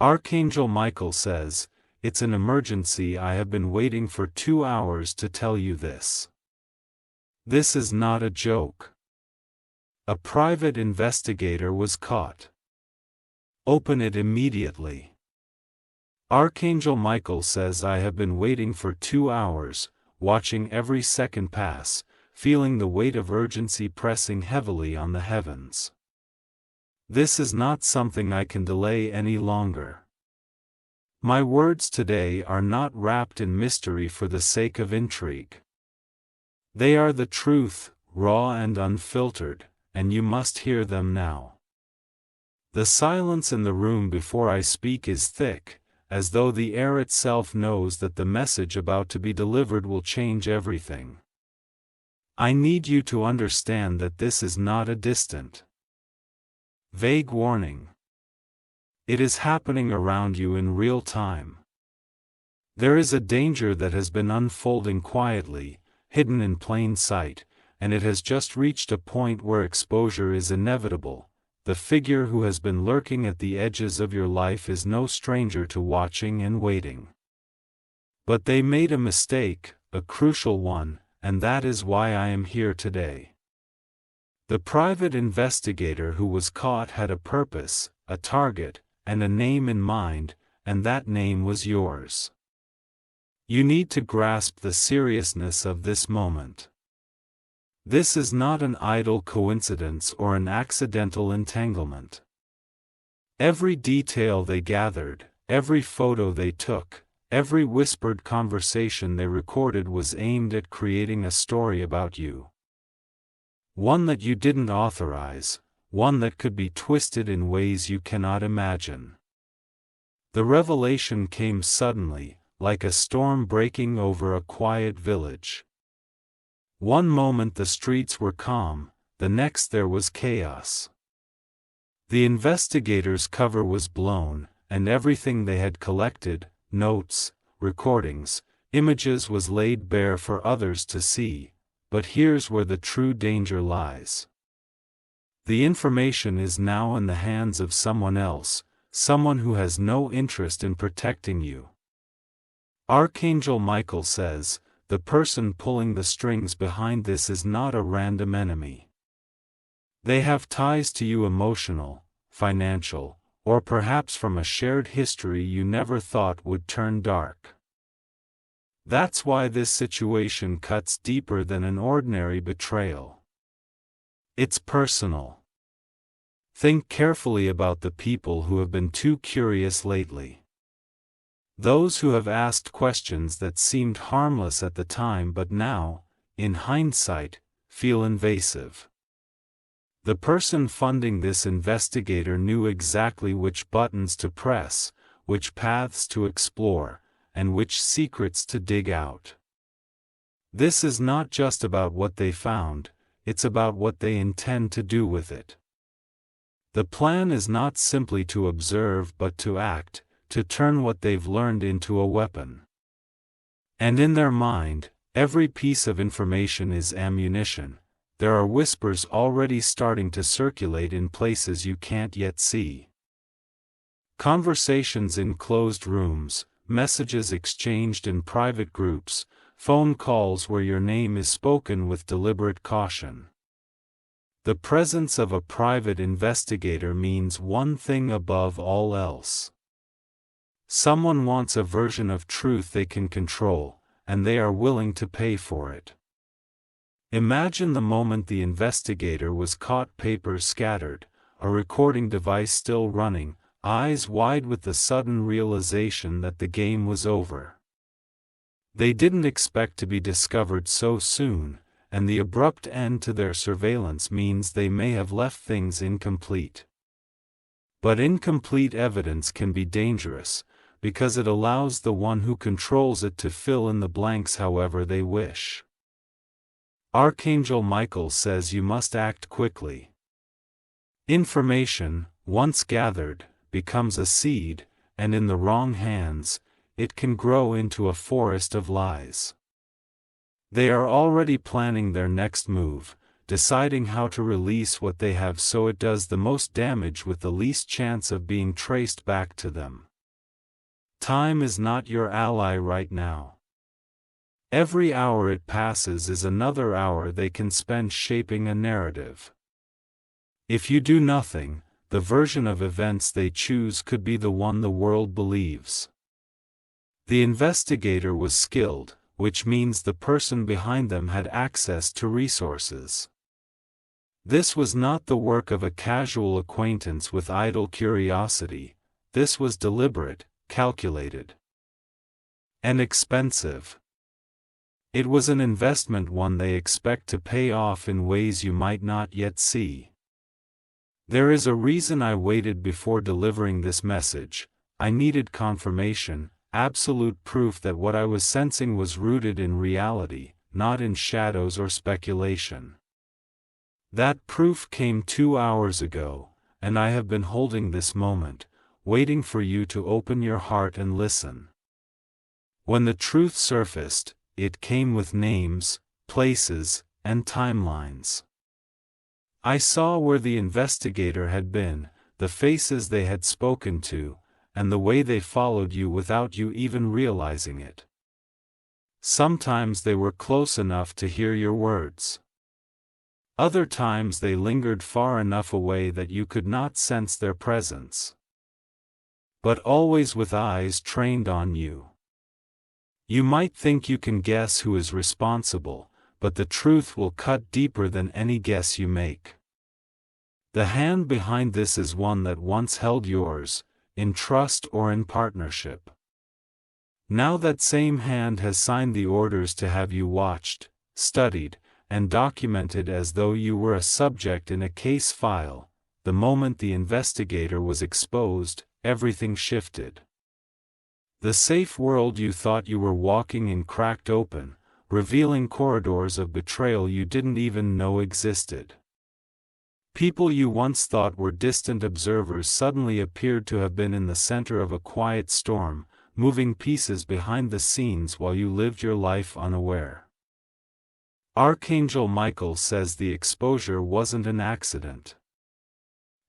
Archangel Michael says, "It's an emergency. I have been waiting for 2 hours to tell you this. This is not a joke. A private investigator was caught. Open it immediately." Archangel Michael says, "I have been waiting for 2 hours, watching every second pass, feeling the weight of urgency pressing heavily on the heavens. This is not something I can delay any longer. My words today are not wrapped in mystery for the sake of intrigue. They are the truth, raw and unfiltered, and you must hear them now. The silence in the room before I speak is thick, as though the air itself knows that the message about to be delivered will change everything. I need you to understand that this is not a distant, vague warning. It is happening around you in real time. There is a danger that has been unfolding quietly, hidden in plain sight, and it has just reached a point where exposure is inevitable. The figure who has been lurking at the edges of your life is no stranger to watching and waiting. But they made a mistake, a crucial one, and that is why I am here today. The private investigator who was caught had a purpose, a target, and a name in mind, and that name was yours. You need to grasp the seriousness of this moment. This is not an idle coincidence or an accidental entanglement. Every detail they gathered, every photo they took, every whispered conversation they recorded was aimed at creating a story about you. One that you didn't authorize, one that could be twisted in ways you cannot imagine. The revelation came suddenly, like a storm breaking over a quiet village. One moment the streets were calm, the next there was chaos. The investigators' cover was blown, and everything they had collected, notes, recordings, images, was laid bare for others to see. But here's where the true danger lies. The information is now in the hands of someone else, someone who has no interest in protecting you. Archangel Michael says, the person pulling the strings behind this is not a random enemy. They have ties to you, emotional, financial, or perhaps from a shared history you never thought would turn dark. That's why this situation cuts deeper than an ordinary betrayal. It's personal. Think carefully about the people who have been too curious lately. Those who have asked questions that seemed harmless at the time but now, in hindsight, feel invasive. The person funding this investigator knew exactly which buttons to press, which paths to explore, and which secrets to dig out. This is not just about what they found, it's about what they intend to do with it. The plan is not simply to observe but to act, to turn what they've learned into a weapon. And in their mind, every piece of information is ammunition. There are whispers already starting to circulate in places you can't yet see. Conversations in closed rooms, messages exchanged in private groups, phone calls where your name is spoken with deliberate caution. The presence of a private investigator means one thing above all else. Someone wants a version of truth they can control, and they are willing to pay for it. Imagine the moment the investigator was caught, papers scattered, a recording device still running, eyes wide with the sudden realization that the game was over. They didn't expect to be discovered so soon, and the abrupt end to their surveillance means they may have left things incomplete. But incomplete evidence can be dangerous, because it allows the one who controls it to fill in the blanks however they wish. Archangel Michael says you must act quickly. Information, once gathered, becomes a seed, and in the wrong hands, it can grow into a forest of lies. They are already planning their next move, deciding how to release what they have so it does the most damage with the least chance of being traced back to them. Time is not your ally right now. Every hour it passes is another hour they can spend shaping a narrative. If you do nothing, the version of events they choose could be the one the world believes. The investigator was skilled, which means the person behind them had access to resources. This was not the work of a casual acquaintance with idle curiosity. This was deliberate, calculated, and expensive. It was an investment, one they expect to pay off in ways you might not yet see. There is a reason I waited before delivering this message. I needed confirmation, absolute proof that what I was sensing was rooted in reality, not in shadows or speculation. That proof came 2 hours ago, and I have been holding this moment, waiting for you to open your heart and listen. When the truth surfaced, it came with names, places, and timelines. I saw where the investigator had been, the faces they had spoken to, and the way they followed you without you even realizing it. Sometimes they were close enough to hear your words. Other times they lingered far enough away that you could not sense their presence. But always with eyes trained on you. You might think you can guess who is responsible, but the truth will cut deeper than any guess you make. The hand behind this is one that once held yours, in trust or in partnership. Now that same hand has signed the orders to have you watched, studied, and documented as though you were a subject in a case file. The moment the investigator was exposed, everything shifted. The safe world you thought you were walking in cracked open, revealing corridors of betrayal you didn't even know existed. People you once thought were distant observers suddenly appeared to have been in the center of a quiet storm, moving pieces behind the scenes while you lived your life unaware. Archangel Michael says the exposure wasn't an accident.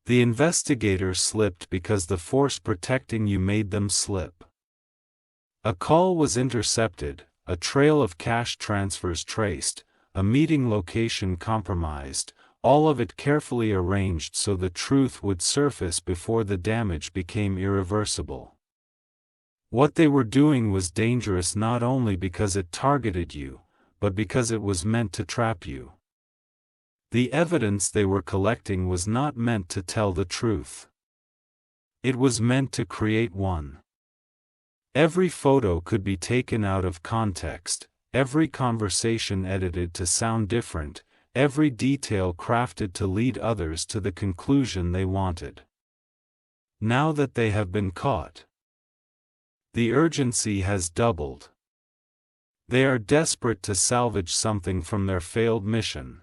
The investigator slipped because the force protecting you made them slip. A call was intercepted, a trail of cash transfers traced, a meeting location compromised, all of it carefully arranged so the truth would surface before the damage became irreversible. What they were doing was dangerous not only because it targeted you, but because it was meant to trap you. The evidence they were collecting was not meant to tell the truth. It was meant to create one. Every photo could be taken out of context, every conversation edited to sound different, every detail crafted to lead others to the conclusion they wanted. Now that they have been caught, the urgency has doubled. They are desperate to salvage something from their failed mission.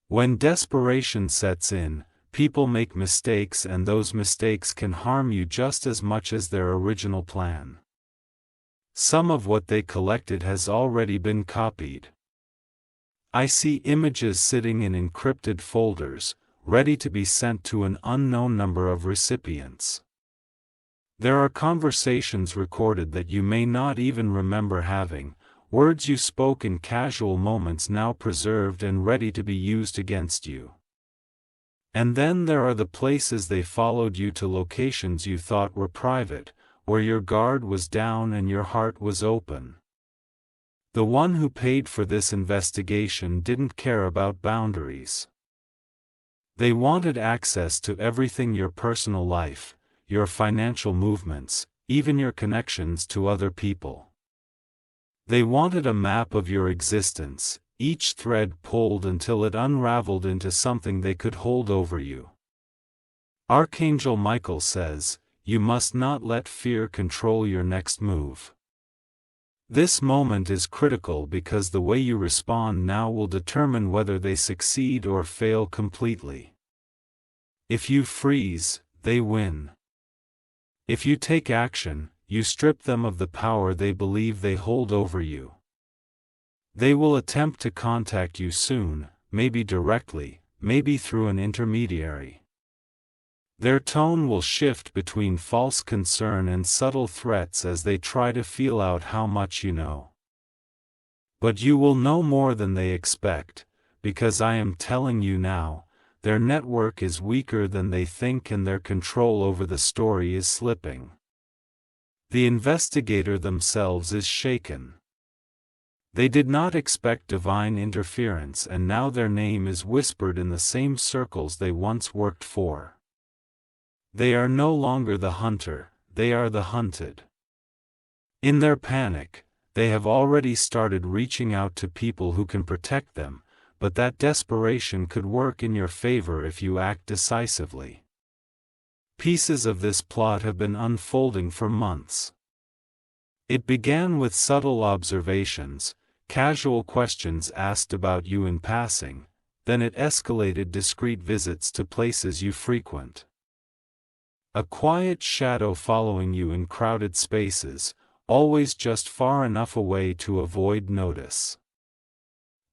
When desperation sets in, people make mistakes, and those mistakes can harm you just as much as their original plan. Some of what they collected has already been copied. I see images sitting in encrypted folders, ready to be sent to an unknown number of recipients. There are conversations recorded that you may not even remember having, words you spoke in casual moments now preserved and ready to be used against you. And then there are the places they followed you to, locations you thought were private, where your guard was down and your heart was open. The one who paid for this investigation didn't care about boundaries. They wanted access to everything: your personal life, your financial movements, even your connections to other people. They wanted a map of your existence, each thread pulled until it unraveled into something they could hold over you. Archangel Michael says, you must not let fear control your next move. This moment is critical because the way you respond now will determine whether they succeed or fail completely. If you freeze, they win. If you take action, you strip them of the power they believe they hold over you. They will attempt to contact you soon, maybe directly, maybe through an intermediary. Their tone will shift between false concern and subtle threats as they try to feel out how much you know. But you will know more than they expect, because I am telling you now, their network is weaker than they think and their control over the story is slipping. The investigator themselves is shaken. They did not expect divine interference, and now their name is whispered in the same circles they once worked for. They are no longer the hunter, they are the hunted. In their panic, they have already started reaching out to people who can protect them, but that desperation could work in your favor if you act decisively. Pieces of this plot have been unfolding for months. It began with subtle observations, casual questions asked about you in passing, then it escalated discreet visits to places you frequent. A quiet shadow following you in crowded spaces, always just far enough away to avoid notice.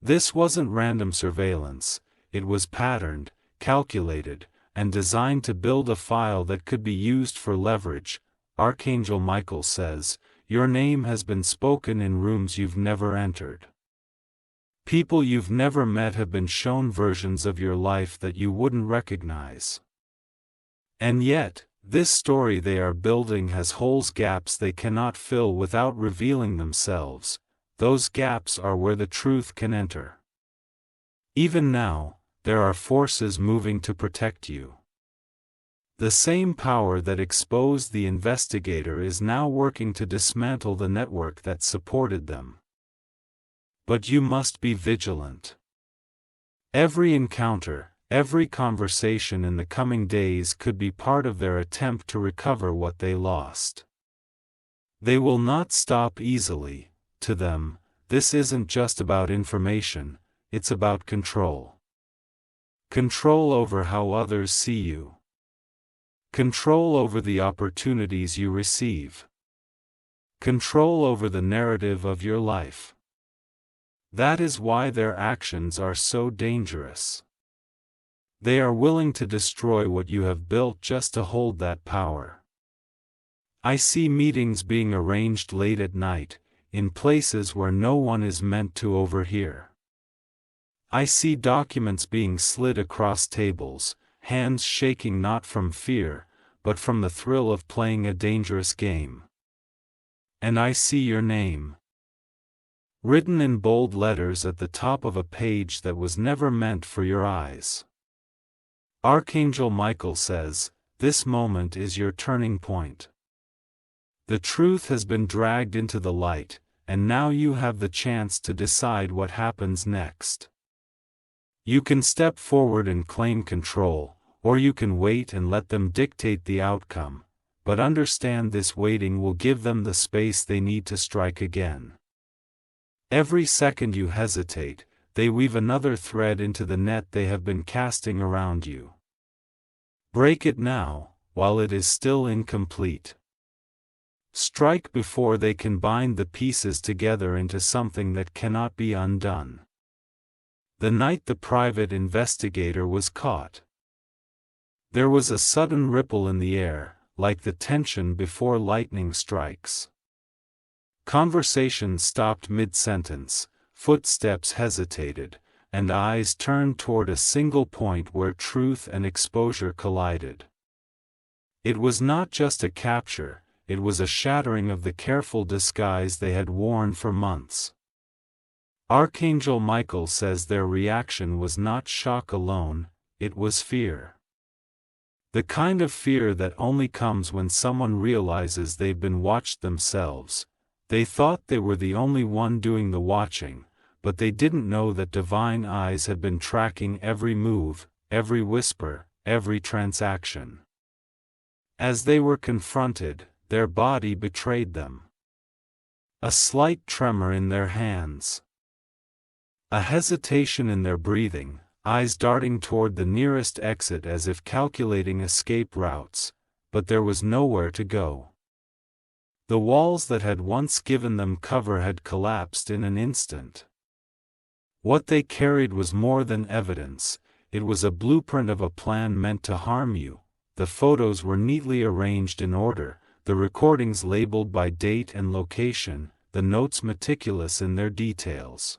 This wasn't random surveillance, it was patterned, calculated, and designed to build a file that could be used for leverage. Archangel Michael says, your name has been spoken in rooms you've never entered. People you've never met have been shown versions of your life that you wouldn't recognize. And yet, this story they are building has holes, gaps they cannot fill without revealing themselves. Those gaps are where the truth can enter. Even now, there are forces moving to protect you. The same power that exposed the investigator is now working to dismantle the network that supported them. But you must be vigilant. Every encounter, every conversation in the coming days could be part of their attempt to recover what they lost. They will not stop easily. To them, this isn't just about information, it's about control. Control over how others see you. Control over the opportunities you receive. Control over the narrative of your life. That is why their actions are so dangerous. They are willing to destroy what you have built just to hold that power. I see meetings being arranged late at night, in places where no one is meant to overhear. I see documents being slid across tables, hands shaking not from fear, but from the thrill of playing a dangerous game. And I see your name, written in bold letters at the top of a page that was never meant for your eyes. Archangel Michael says, this moment is your turning point. The truth has been dragged into the light, and now you have the chance to decide what happens next. You can step forward and claim control, or you can wait and let them dictate the outcome, but understand this waiting will give them the space they need to strike again. Every second you hesitate, they weave another thread into the net they have been casting around you. Break it now, while it is still incomplete. Strike before they can bind the pieces together into something that cannot be undone. The night the private investigator was caught, there was a sudden ripple in the air, like the tension before lightning strikes. Conversation stopped mid-sentence, footsteps hesitated, and eyes turned toward a single point where truth and exposure collided. It was not just a capture, it was a shattering of the careful disguise they had worn for months. Archangel Michael says their reaction was not shock alone, it was fear. The kind of fear that only comes when someone realizes they've been watched themselves. They thought they were the only one doing the watching, but they didn't know that divine eyes had been tracking every move, every whisper, every transaction. As they were confronted, their body betrayed them. A slight tremor in their hands. A hesitation in their breathing, eyes darting toward the nearest exit as if calculating escape routes, but there was nowhere to go. The walls that had once given them cover had collapsed in an instant. What they carried was more than evidence, it was a blueprint of a plan meant to harm you. The photos were neatly arranged in order, the recordings labeled by date and location, the notes meticulous in their details.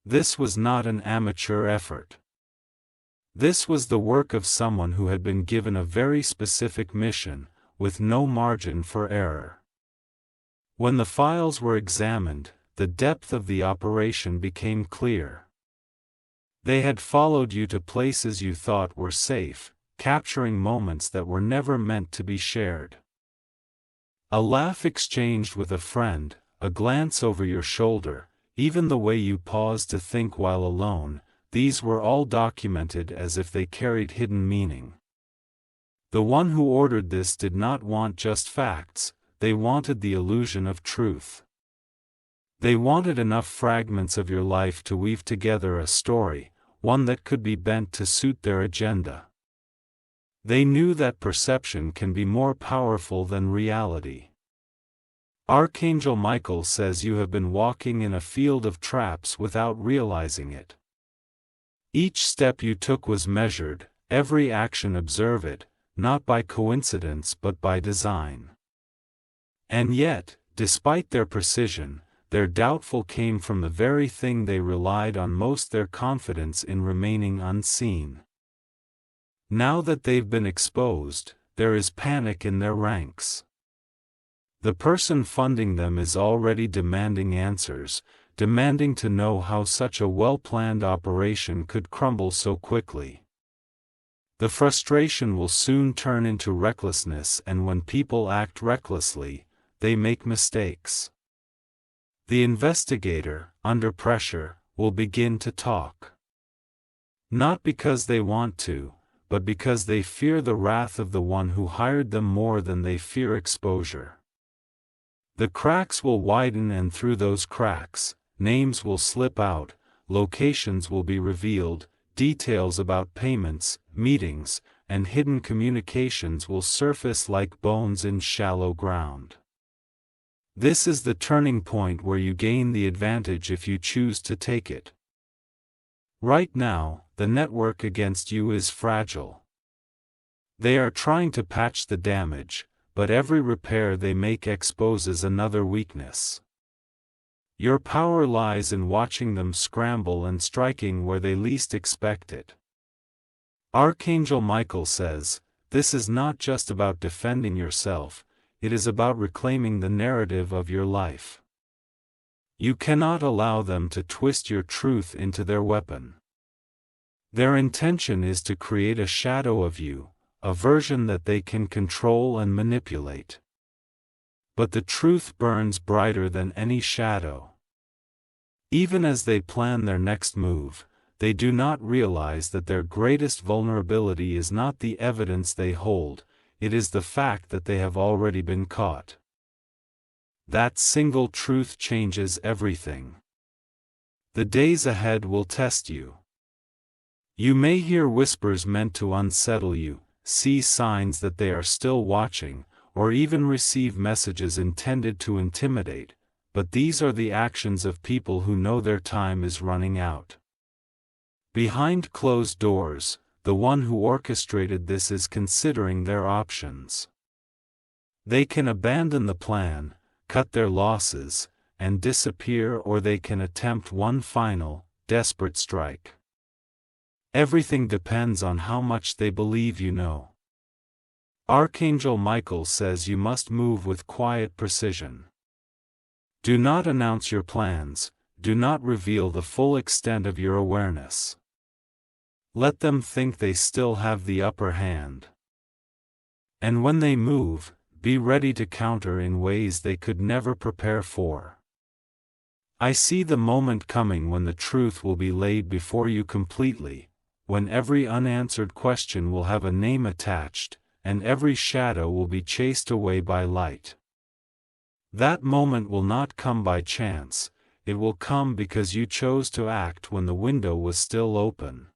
This was not an amateur effort. This was the work of someone who had been given a very specific mission, with no margin for error. When the files were examined, the depth of the operation became clear. They had followed you to places you thought were safe, capturing moments that were never meant to be shared. A laugh exchanged with a friend, a glance over your shoulder, even the way you paused to think while alone, these were all documented as if they carried hidden meaning. The one who ordered this did not want just facts, they wanted the illusion of truth. They wanted enough fragments of your life to weave together a story, one that could be bent to suit their agenda. They knew that perception can be more powerful than reality. Archangel Michael says you have been walking in a field of traps without realizing it. Each step you took was measured, every action observe it, not by coincidence but by design. And yet, despite their precision, their doubtful came from the very thing they relied on most, their confidence in remaining unseen. Now that they've been exposed, there is panic in their ranks. The person funding them is already demanding answers, demanding to know how such a well-planned operation could crumble so quickly. The frustration will soon turn into recklessness, and when people act recklessly, they make mistakes. The investigator, under pressure, will begin to talk. Not because they want to, but because they fear the wrath of the one who hired them more than they fear exposure. The cracks will widen, and through those cracks, names will slip out, locations will be revealed, details about payments, meetings, and hidden communications will surface like bones in shallow ground. This is the turning point where you gain the advantage if you choose to take it. Right now, the network against you is fragile. They are trying to patch the damage, but every repair they make exposes another weakness. Your power lies in watching them scramble and striking where they least expect it. Archangel Michael says, this is not just about defending yourself, it is about reclaiming the narrative of your life. You cannot allow them to twist your truth into their weapon. Their intention is to create a shadow of you, a version that they can control and manipulate. But the truth burns brighter than any shadow. Even as they plan their next move, they do not realize that their greatest vulnerability is not the evidence they hold, it is the fact that they have already been caught. That single truth changes everything. The days ahead will test you. You may hear whispers meant to unsettle you, see signs that they are still watching, or even receive messages intended to intimidate, but these are the actions of people who know their time is running out. Behind closed doors, the one who orchestrated this is considering their options. They can abandon the plan, cut their losses, and disappear, or they can attempt one final, desperate strike. Everything depends on how much they believe you know. Archangel Michael says you must move with quiet precision. Do not announce your plans, do not reveal the full extent of your awareness. Let them think they still have the upper hand. And when they move, be ready to counter in ways they could never prepare for. I see the moment coming when the truth will be laid before you completely, when every unanswered question will have a name attached, and every shadow will be chased away by light. That moment will not come by chance, it will come because you chose to act when the window was still open.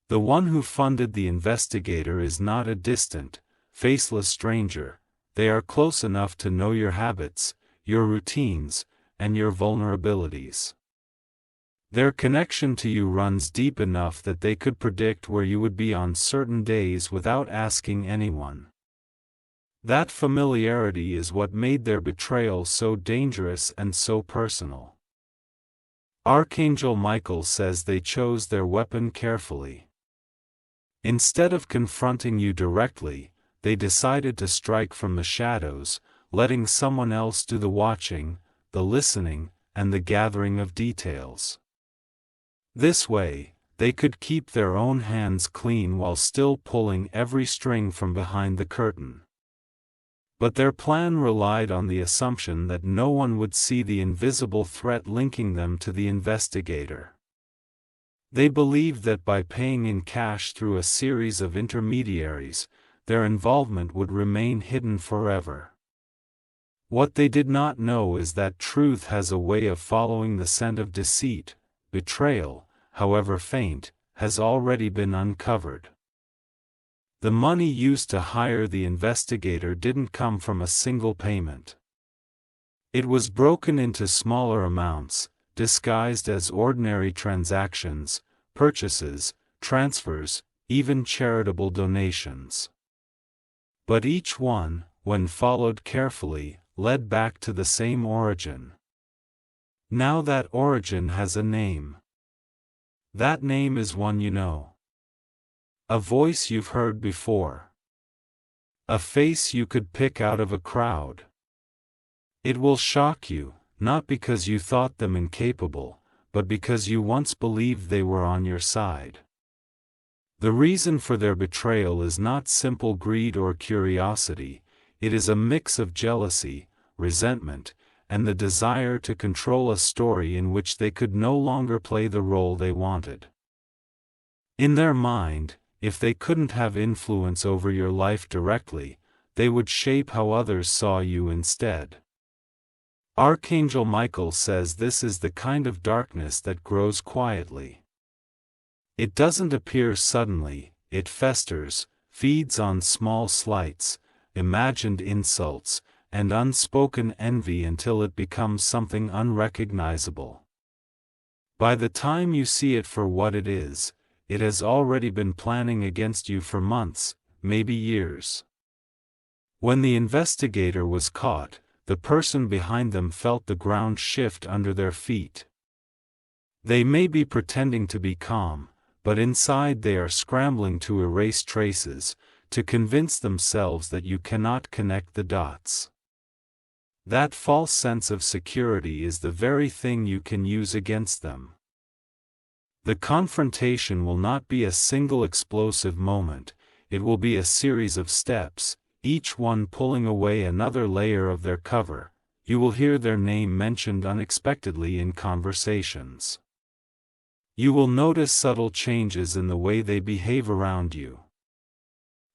The one who funded the investigator is not a distant, faceless stranger, they are close enough to know your habits, your routines, and your vulnerabilities. Their connection to you runs deep enough that they could predict where you would be on certain days without asking anyone. That familiarity is what made their betrayal so dangerous and so personal. Archangel Michael says they chose their weapon carefully. Instead of confronting you directly, they decided to strike from the shadows, letting someone else do the watching, the listening, and the gathering of details. This way, they could keep their own hands clean while still pulling every string from behind the curtain. But their plan relied on the assumption that no one would see the invisible threat linking them to the investigator. They believed that by paying in cash through a series of intermediaries, their involvement would remain hidden forever. What they did not know is that truth has a way of following the scent of deceit. Betrayal, however faint, has already been uncovered. The money used to hire the investigator didn't come from a single payment. It was broken into smaller amounts, disguised as ordinary transactions, purchases, transfers, even charitable donations. But each one, when followed carefully, led back to the same origin. Now that origin has a name. That name is one you know. A voice you've heard before. A face you could pick out of a crowd. It will shock you, not because you thought them incapable, but because you once believed they were on your side. The reason for their betrayal is not simple greed or curiosity, it is a mix of jealousy, resentment, and the desire to control a story in which they could no longer play the role they wanted. In their mind, if they couldn't have influence over your life directly, they would shape how others saw you instead. Archangel Michael says this is the kind of darkness that grows quietly. It doesn't appear suddenly, it festers, feeds on small slights, imagined insults, and unspoken envy until it becomes something unrecognizable. By the time you see it for what it has already been planning against you for months, maybe years. When the investigator was caught, the person behind them felt the ground shift under their feet. They may be pretending to be calm, but inside they are scrambling to erase traces, to convince themselves that you cannot connect the dots. That false sense of security is the very thing you can use against them. The confrontation will not be a single explosive moment, it will be a series of steps, each one pulling away another layer of their cover. You will hear their name mentioned unexpectedly in conversations. You will notice subtle changes in the way they behave around you.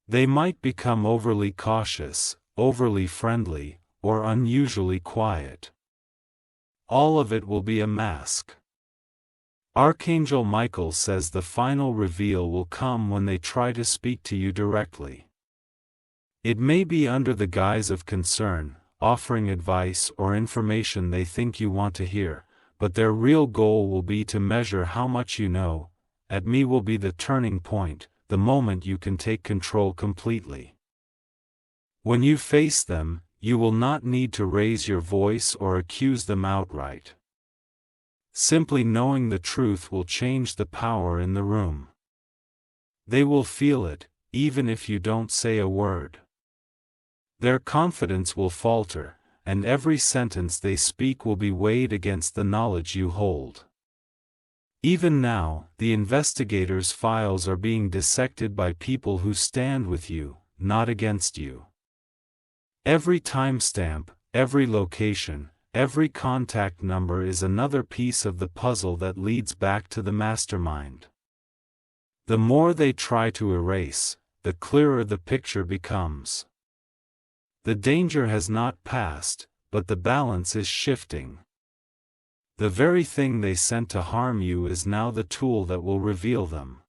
They might become overly cautious, overly friendly, or unusually quiet. All of it will be a mask. Archangel Michael says the final reveal will come when they try to speak to you directly. It may be under the guise of concern, offering advice or information they think you want to hear, but their real goal will be to measure how much you know. At me will be the turning point, the moment you can take control completely. When you face them, you will not need to raise your voice or accuse them outright. Simply knowing the truth will change the power in the room. They will feel it, even if you don't say a word. Their confidence will falter, and every sentence they speak will be weighed against the knowledge you hold. Even now, the investigators' files are being dissected by people who stand with you, not against you. Every timestamp, every location, every contact number is another piece of the puzzle that leads back to the mastermind. The more they try to erase, the clearer the picture becomes. The danger has not passed, but the balance is shifting. The very thing they sent to harm you is now the tool that will reveal them.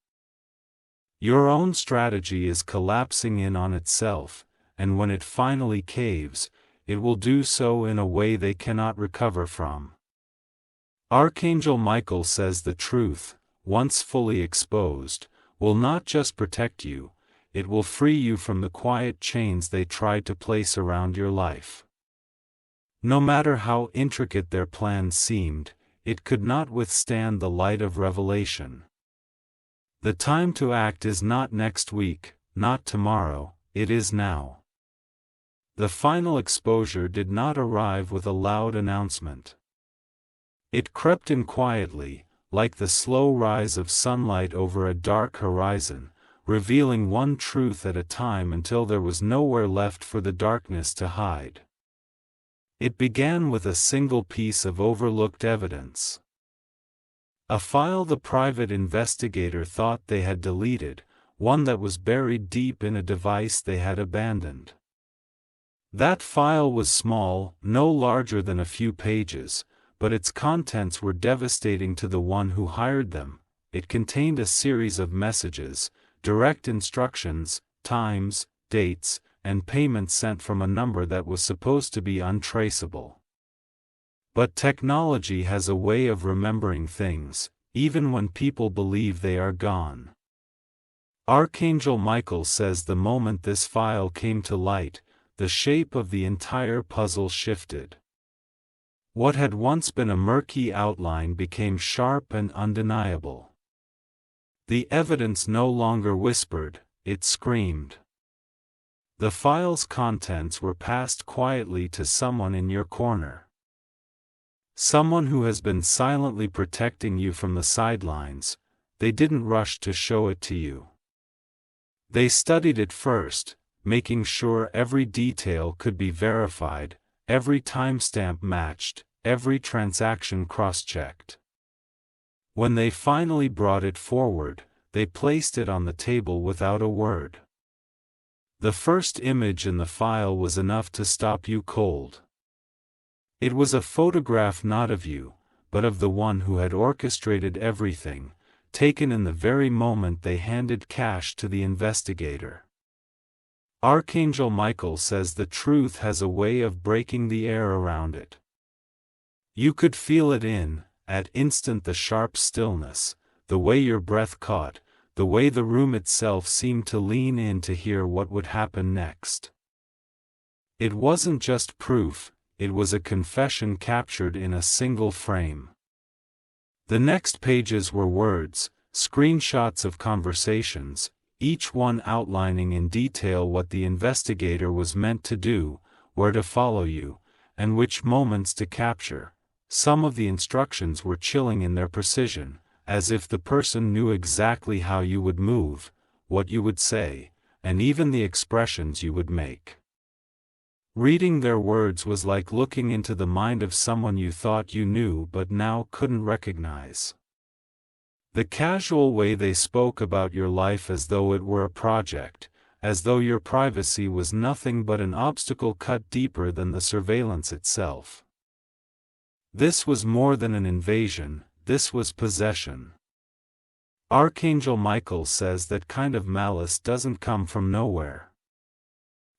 Your own strategy is collapsing in on itself, and when it finally caves, it will do so in a way they cannot recover from. Archangel Michael says the truth, once fully exposed, will not just protect you, it will free you from the quiet chains they tried to place around your life. No matter how intricate their plan seemed, it could not withstand the light of revelation. The time to act is not next week, not tomorrow, it is now. The final exposure did not arrive with a loud announcement. It crept in quietly, like the slow rise of sunlight over a dark horizon, revealing one truth at a time until there was nowhere left for the darkness to hide. It began with a single piece of overlooked evidence. A file the private investigator thought they had deleted, one that was buried deep in a device they had abandoned. That file was small, no larger than a few pages, but its contents were devastating to the one who hired them. It contained a series of messages, direct instructions, times, dates, and payments sent from a number that was supposed to be untraceable. But technology has a way of remembering things, even when people believe they are gone. Archangel Michael says the moment this file came to light, the shape of the entire puzzle shifted. What had once been a murky outline became sharp and undeniable. The evidence no longer whispered, it screamed. The file's contents were passed quietly to someone in your corner. Someone who has been silently protecting you from the sidelines. They didn't rush to show it to you. They studied it first, making sure every detail could be verified, every timestamp matched, every transaction cross-checked. When they finally brought it forward, they placed it on the table without a word. The first image in the file was enough to stop you cold. It was a photograph not of you, but of the one who had orchestrated everything, taken in the very moment they handed cash to the investigator. Archangel Michael says the truth has a way of breaking the air around it. You could feel it at instant, the sharp stillness, the way your breath caught, the way the room itself seemed to lean in to hear what would happen next. It wasn't just proof, it was a confession captured in a single frame. The next pages were words, screenshots of conversations, each one outlining in detail what the investigator was meant to do, where to follow you, and which moments to capture. Some of the instructions were chilling in their precision, as if the person knew exactly how you would move, what you would say, and even the expressions you would make. Reading their words was like looking into the mind of someone you thought you knew but now couldn't recognize. The casual way they spoke about your life as though it were a project, as though your privacy was nothing but an obstacle cut deeper than the surveillance itself. This was more than an invasion, this was possession. Archangel Michael says that kind of malice doesn't come from nowhere.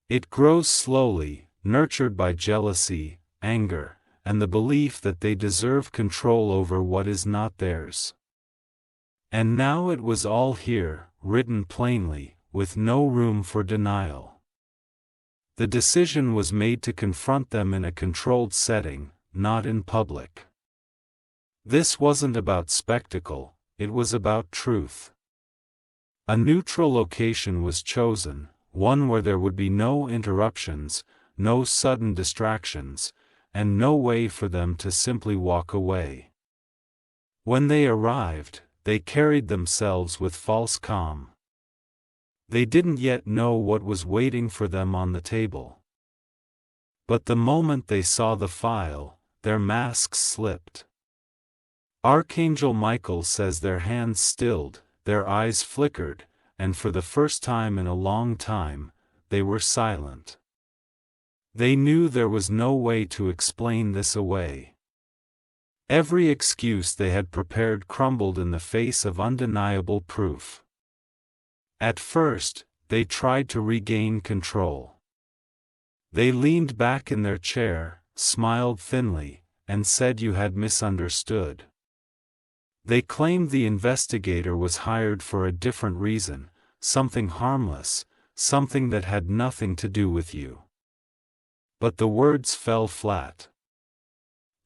It grows slowly, nurtured by jealousy, anger, and the belief that they deserve control over what is not theirs. And now it was all here, written plainly, with no room for denial. The decision was made to confront them in a controlled setting, not in public. This wasn't about spectacle, it was about truth. A neutral location was chosen, one where there would be no interruptions, no sudden distractions, and no way for them to simply walk away. When they arrived, they carried themselves with false calm. They didn't yet know what was waiting for them on the table. But the moment they saw the file, their masks slipped. Archangel Michael says their hands stilled, their eyes flickered, and for the first time in a long time, they were silent. They knew there was no way to explain this away. Every excuse they had prepared crumbled in the face of undeniable proof. At first, they tried to regain control. They leaned back in their chair, smiled thinly, and said you had misunderstood. They claimed the investigator was hired for a different reason, something harmless, something that had nothing to do with you. But the words fell flat.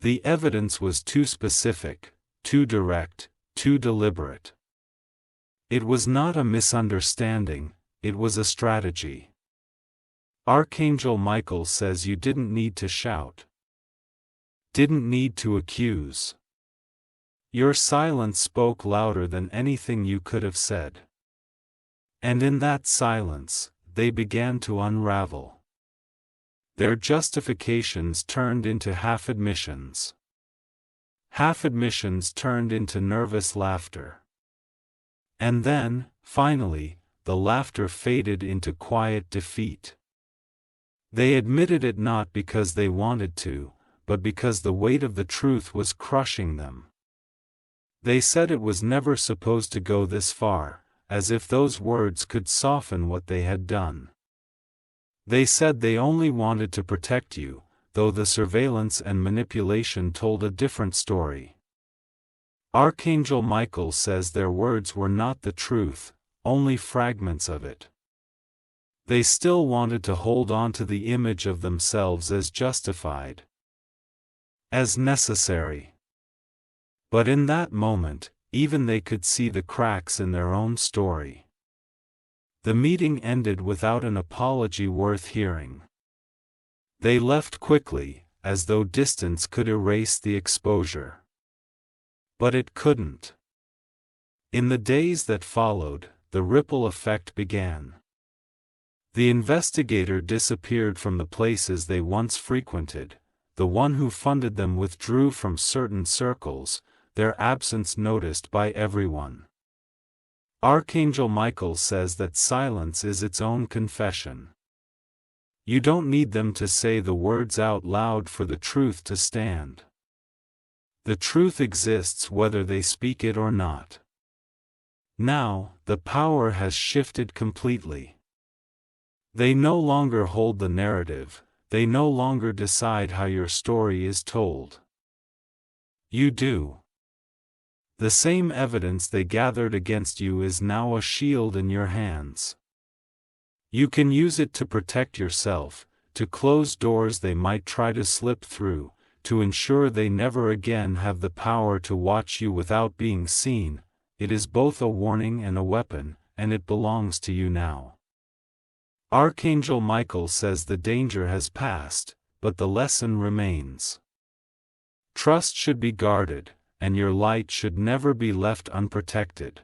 The evidence was too specific, too direct, too deliberate. It was not a misunderstanding, it was a strategy. Archangel Michael says you didn't need to shout. Didn't need to accuse. Your silence spoke louder than anything you could have said. And in that silence, they began to unravel. Their justifications turned into half-admissions. Half-admissions turned into nervous laughter. And then, finally, the laughter faded into quiet defeat. They admitted it not because they wanted to, but because the weight of the truth was crushing them. They said it was never supposed to go this far, as if those words could soften what they had done. They said they only wanted to protect you, though the surveillance and manipulation told a different story. Archangel Michael says their words were not the truth, only fragments of it. They still wanted to hold on to the image of themselves as justified, as necessary. But in that moment, even they could see the cracks in their own story. The meeting ended without an apology worth hearing. They left quickly, as though distance could erase the exposure. But it couldn't. In the days that followed, the ripple effect began. The investigator disappeared from the places they once frequented, the one who funded them withdrew from certain circles, their absence noticed by everyone. Archangel Michael says that silence is its own confession. You don't need them to say the words out loud for the truth to stand. The truth exists whether they speak it or not. Now, the power has shifted completely. They no longer hold the narrative, they no longer decide how your story is told. You do. The same evidence they gathered against you is now a shield in your hands. You can use it to protect yourself, to close doors they might try to slip through, to ensure they never again have the power to watch you without being seen. It is both a warning and a weapon, and it belongs to you now. Archangel Michael says the danger has passed, but the lesson remains. Trust should be guarded, and your light should never be left unprotected.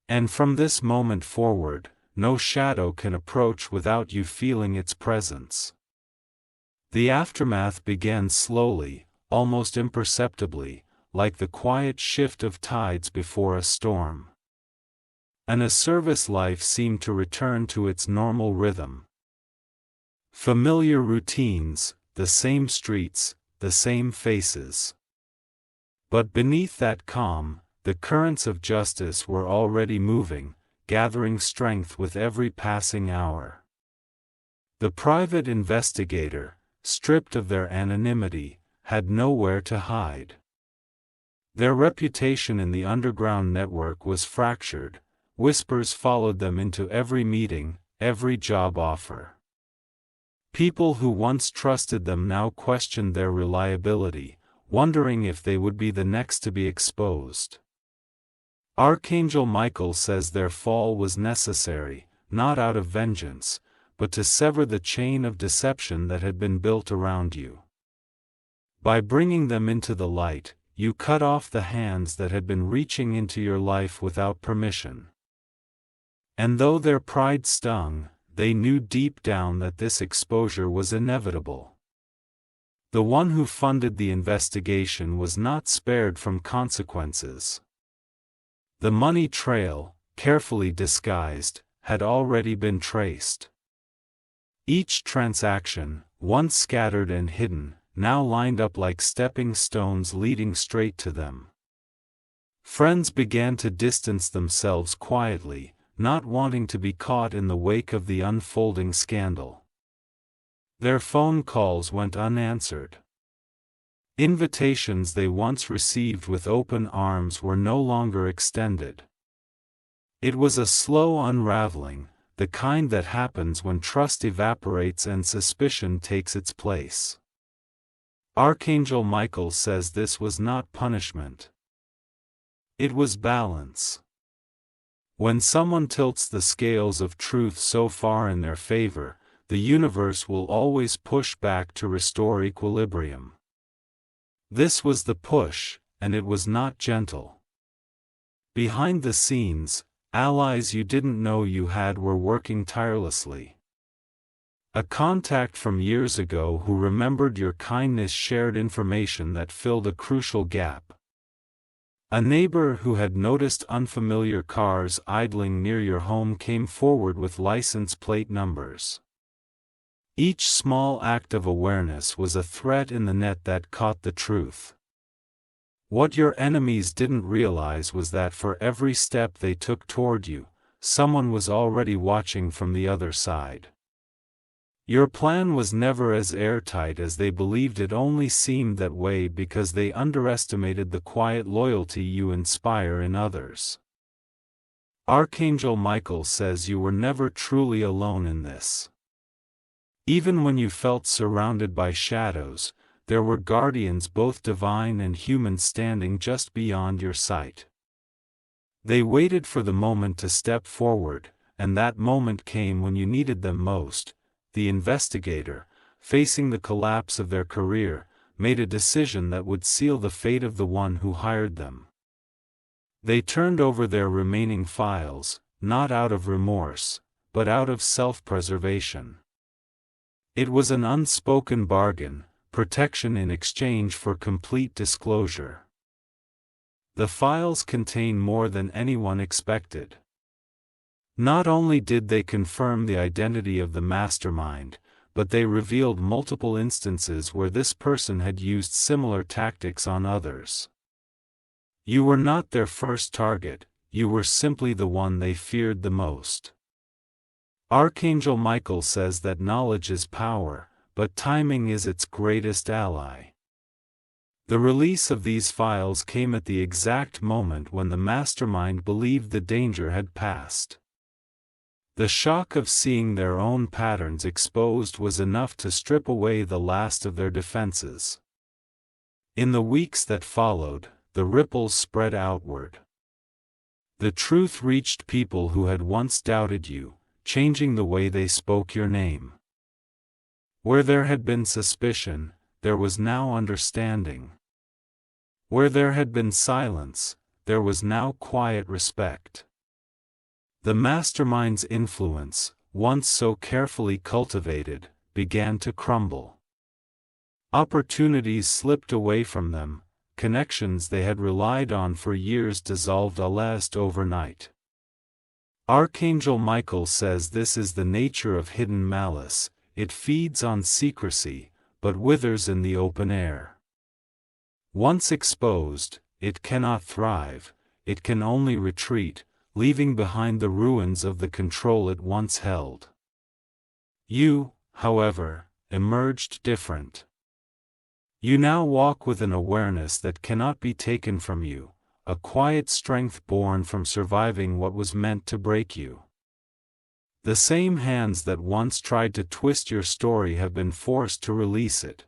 And from this moment forward, no shadow can approach without you feeling its presence. The aftermath began slowly, almost imperceptibly, like the quiet shift of tides before a storm. And a service life seemed to return to its normal rhythm. Familiar routines, the same streets, the same faces. But beneath that calm, the currents of justice were already moving, gathering strength with every passing hour. The private investigator, stripped of their anonymity, had nowhere to hide. Their reputation in the underground network was fractured, whispers followed them into every meeting, every job offer. People who once trusted them now questioned their reliability, wondering if they would be the next to be exposed. Archangel Michael says their fall was necessary, not out of vengeance, but to sever the chain of deception that had been built around you. By bringing them into the light, you cut off the hands that had been reaching into your life without permission. And though their pride stung, they knew deep down that this exposure was inevitable. The one who funded the investigation was not spared from consequences. The money trail, carefully disguised, had already been traced. Each transaction, once scattered and hidden, now lined up like stepping stones leading straight to them. Friends began to distance themselves quietly, not wanting to be caught in the wake of the unfolding scandal. Their phone calls went unanswered. Invitations they once received with open arms were no longer extended. It was a slow unraveling, the kind that happens when trust evaporates and suspicion takes its place. Archangel Michael says this was not punishment. It was balance. When someone tilts the scales of truth so far in their favor, the universe will always push back to restore equilibrium. This was the push, and it was not gentle. Behind the scenes, allies you didn't know you had were working tirelessly. A contact from years ago who remembered your kindness shared information that filled a crucial gap. A neighbor who had noticed unfamiliar cars idling near your home came forward with license plate numbers. Each small act of awareness was a thread in the net that caught the truth. What your enemies didn't realize was that for every step they took toward you, someone was already watching from the other side. Your plan was never as airtight as they believed. It only seemed that way because they underestimated the quiet loyalty you inspire in others. Archangel Michael says you were never truly alone in this. Even when you felt surrounded by shadows, there were guardians both divine and human standing just beyond your sight. They waited for the moment to step forward, and that moment came when you needed them most. The investigator, facing the collapse of their career, made a decision that would seal the fate of the one who hired them. They turned over their remaining files, not out of remorse, but out of self-preservation. It was an unspoken bargain, protection in exchange for complete disclosure. The files contain more than anyone expected. Not only did they confirm the identity of the mastermind, but they revealed multiple instances where this person had used similar tactics on others. You were not their first target, you were simply the one they feared the most. Archangel Michael says that knowledge is power, but timing is its greatest ally. The release of these files came at the exact moment when the mastermind believed the danger had passed. The shock of seeing their own patterns exposed was enough to strip away the last of their defenses. In the weeks that followed, the ripples spread outward. The truth reached people who had once doubted you, changing the way they spoke your name. Where there had been suspicion, there was now understanding. Where there had been silence, there was now quiet respect. The mastermind's influence, once so carefully cultivated, began to crumble. Opportunities slipped away from them, connections they had relied on for years dissolved almost overnight. Archangel Michael says this is the nature of hidden malice. It feeds on secrecy, but withers in the open air. Once exposed, it cannot thrive, it can only retreat, leaving behind the ruins of the control it once held. You, however, emerged different. You now walk with an awareness that cannot be taken from you, a quiet strength born from surviving what was meant to break you. The same hands that once tried to twist your story have been forced to release it.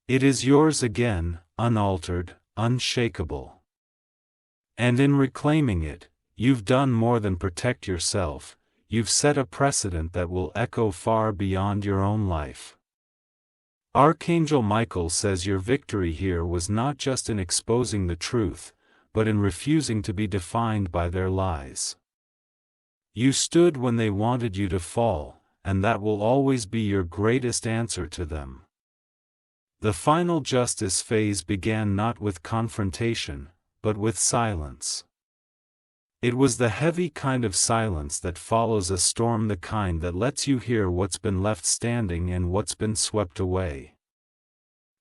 It is yours again, unaltered, unshakable. And in reclaiming it, you've done more than protect yourself, you've set a precedent that will echo far beyond your own life. Archangel Michael says your victory here was not just in exposing the truth, but in refusing to be defined by their lies. You stood when they wanted you to fall, and that will always be your greatest answer to them. The final justice phase began not with confrontation, but with silence. It was the heavy kind of silence that follows a storm, the kind that lets you hear what's been left standing and what's been swept away.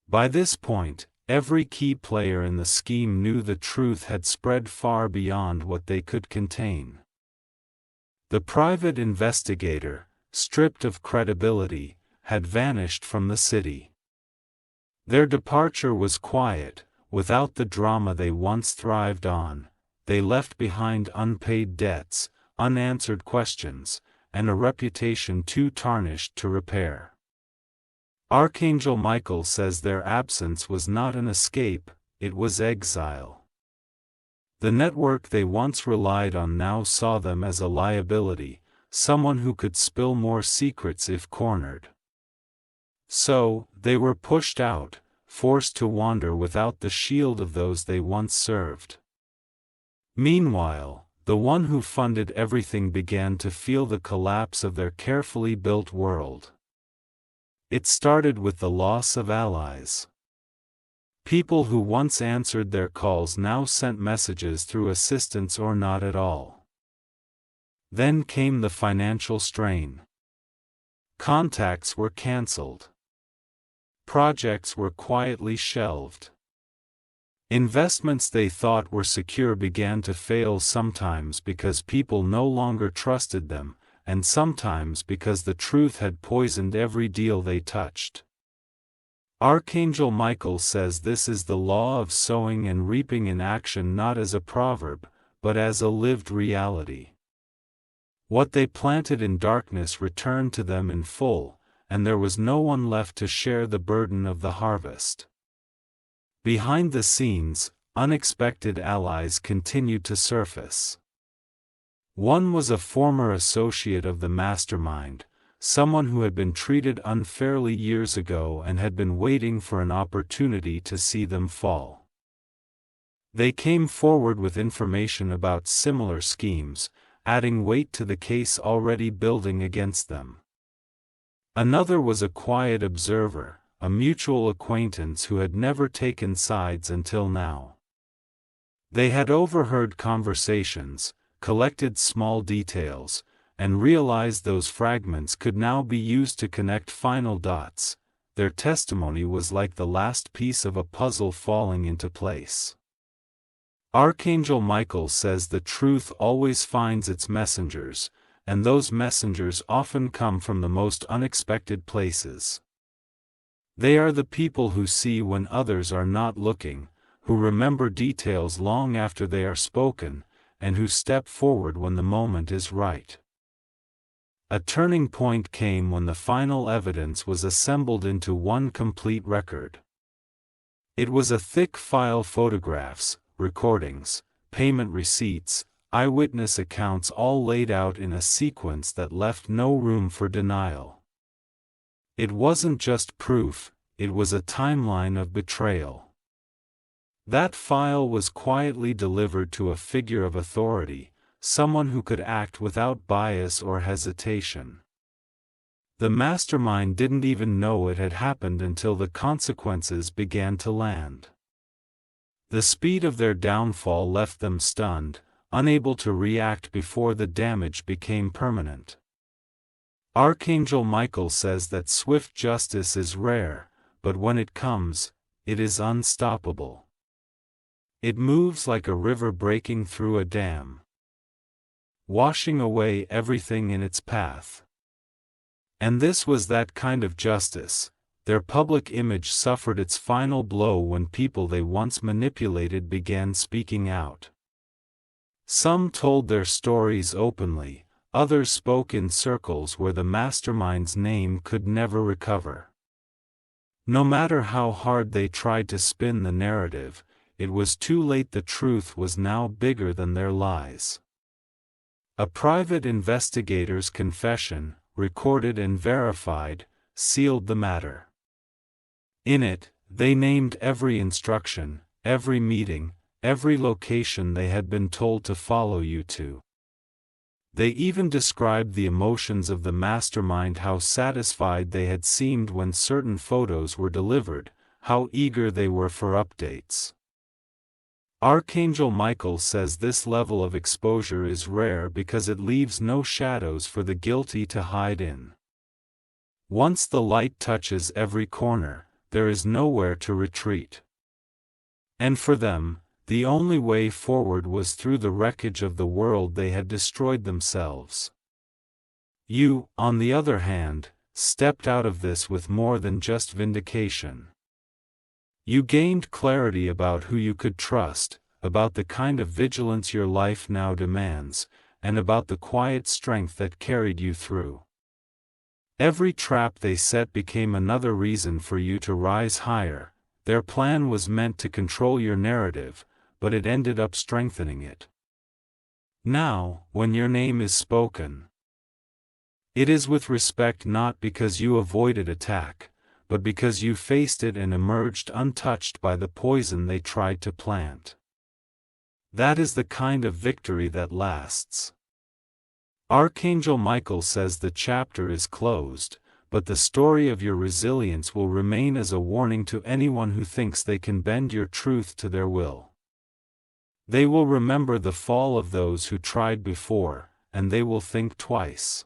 By this point, every key player in the scheme knew the truth had spread far beyond what they could contain. The private investigator, stripped of credibility, had vanished from the city. Their departure was quiet, without the drama they once thrived on. They left behind unpaid debts, unanswered questions, and a reputation too tarnished to repair. Archangel Michael says their absence was not an escape, it was exile. The network they once relied on now saw them as a liability, someone who could spill more secrets if cornered. So, they were pushed out, forced to wander without the shield of those they once served. Meanwhile, the one who funded everything began to feel the collapse of their carefully built world. It started with the loss of allies. People who once answered their calls now sent messages through assistants or not at all. Then came the financial strain. Contacts were cancelled. Projects were quietly shelved. Investments they thought were secure began to fail, sometimes because people no longer trusted them, and sometimes because the truth had poisoned every deal they touched. Archangel Michael says this is the law of sowing and reaping in action, not as a proverb, but as a lived reality. What they planted in darkness returned to them in full, and there was no one left to share the burden of the harvest. Behind the scenes, unexpected allies continued to surface. One was a former associate of the mastermind, someone who had been treated unfairly years ago and had been waiting for an opportunity to see them fall. They came forward with information about similar schemes, adding weight to the case already building against them. Another was a quiet observer, a mutual acquaintance who had never taken sides until now. They had overheard conversations, collected small details, and realized those fragments could now be used to connect final dots. Their testimony was like the last piece of a puzzle falling into place. Archangel Michael says the truth always finds its messengers, and those messengers often come from the most unexpected places. They are the people who see when others are not looking, who remember details long after they are spoken, and who step forward when the moment is right. A turning point came when the final evidence was assembled into one complete record. It was a thick file: photographs, recordings, payment receipts, eyewitness accounts, all laid out in a sequence that left no room for denial. It wasn't just proof, it was a timeline of betrayal. That file was quietly delivered to a figure of authority, someone who could act without bias or hesitation. The mastermind didn't even know it had happened until the consequences began to land. The speed of their downfall left them stunned, unable to react before the damage became permanent. Archangel Michael says that swift justice is rare, but when it comes, it is unstoppable. It moves like a river breaking through a dam, washing away everything in its path. And this was that kind of justice. Their public image suffered its final blow when people they once manipulated began speaking out. Some told their stories openly, others spoke in circles where the mastermind's name could never recover. No matter how hard they tried to spin the narrative, it was too late. The truth was now bigger than their lies. A private investigator's confession, recorded and verified, sealed the matter. In it, they named every instruction, every meeting, every location they had been told to follow you to. They even described the emotions of the mastermind, how satisfied they had seemed when certain photos were delivered, how eager they were for updates. Archangel Michael says this level of exposure is rare because it leaves no shadows for the guilty to hide in. Once the light touches every corner, there is nowhere to retreat. And for them, the only way forward was through the wreckage of the world they had destroyed themselves. You, on the other hand, stepped out of this with more than just vindication. You gained clarity about who you could trust, about the kind of vigilance your life now demands, and about the quiet strength that carried you through. Every trap they set became another reason for you to rise higher. Their plan was meant to control your narrative, but it ended up strengthening it. Now, when your name is spoken, it is with respect, not because you avoided attack, but because you faced it and emerged untouched by the poison they tried to plant. That is the kind of victory that lasts. Archangel Michael says the chapter is closed, but the story of your resilience will remain as a warning to anyone who thinks they can bend your truth to their will. They will remember the fall of those who tried before, and they will think twice.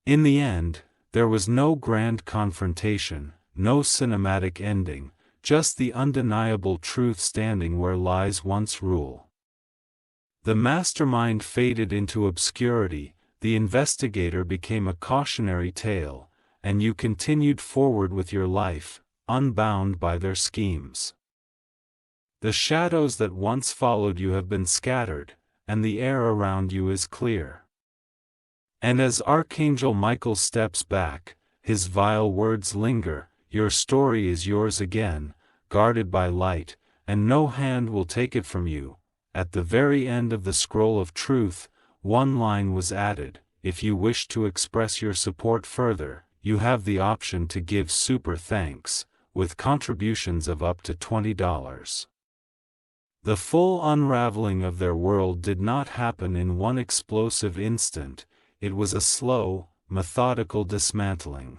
In the end, there was no grand confrontation, no cinematic ending, just the undeniable truth standing where lies once rule. The mastermind faded into obscurity, the investigator became a cautionary tale, and you continued forward with your life, unbound by their schemes. The shadows that once followed you have been scattered, and the air around you is clear. And as Archangel Michael steps back, his vile words linger, your story is yours again, guarded by light, and no hand will take it from you. At the very end of the scroll of truth, one line was added: if you wish to express your support further, you have the option to give super thanks, with contributions of up to $20. The full unraveling of their world did not happen in one explosive instant. It was a slow, methodical dismantling.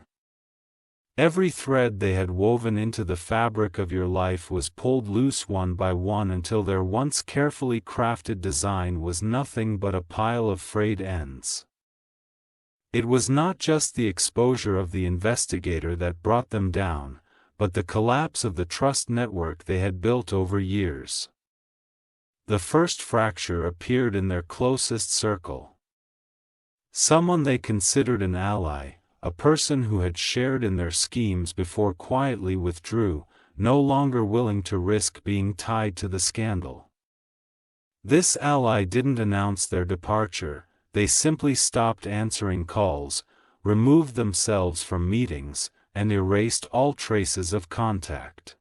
Every thread they had woven into the fabric of your life was pulled loose one by one until their once carefully crafted design was nothing but a pile of frayed ends. It was not just the exposure of the investigator that brought them down, but the collapse of the trust network they had built over years. The first fracture appeared in their closest circle. Someone they considered an ally, a person who had shared in their schemes before quietly withdrew, no longer willing to risk being tied to the scandal. This ally didn't announce their departure, they simply stopped answering calls, removed themselves from meetings, and erased all traces of contact.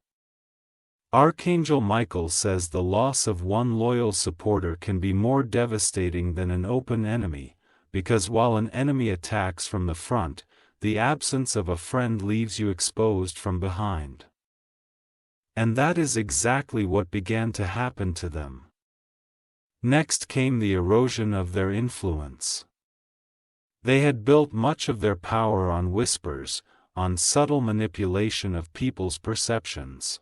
Archangel Michael says the loss of one loyal supporter can be more devastating than an open enemy, because while an enemy attacks from the front, the absence of a friend leaves you exposed from behind. And that is exactly what began to happen to them. Next came the erosion of their influence. They had built much of their power on whispers, on subtle manipulation of people's perceptions.